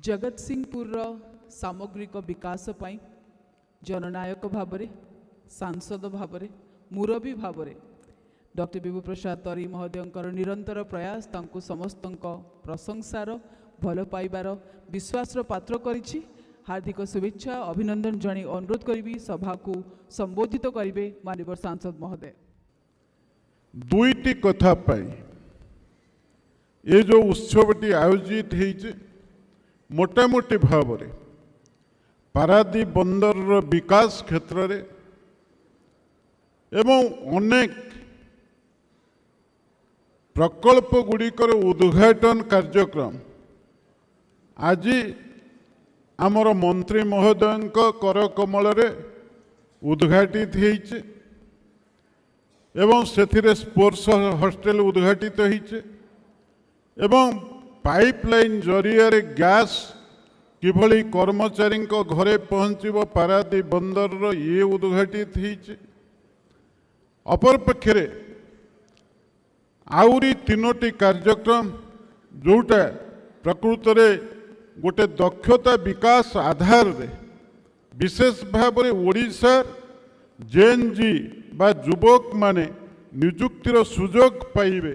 जगतसिंहपुर सामग्रिक विकास पाई जननायक भावरे सांसद भावरे मुरबी भावरे डॉक्टर विभु प्रसाद तरी महोदय निरंतर प्रयास तांकु समस्त प्रशंसार भल पाइबार विश्वास पात्र करिछि। हार्दिक शुभेच्छा अभिनंदन जणी अनुरोध करी सभा को संबोधित करेंगे माननीय सांसद महोदय। दुईटी कथा पाई ये जो उत्सवटी आयोजित होइछे मोटामोटी भाव में पारादीप बंदर विकास क्षेत्र रे एवं अनेक प्रकल्प गुड़िकर उद्घाटन कार्यक्रम आज आमर मंत्री महोदय कर कमल रे उद्घाटित होइछे एवं सेथिरे स्पोर्ट्स हॉस्टेल उद्घाटित होइछे एवं पाइपलाइन जरिया गैस किभली कर्मचारी घरे पहुँचब पारादीप बंदर ये उद्घाटित होइछे। अपरपक्षे आउरी तीनोटी कार्यक्रम जोटा प्रकृत में गोटे दक्षता विकास आधार रे विशेष भाव में ओडिशा जेएनजी बा युवक माने नियुक्तिर सुजोग पाइबे।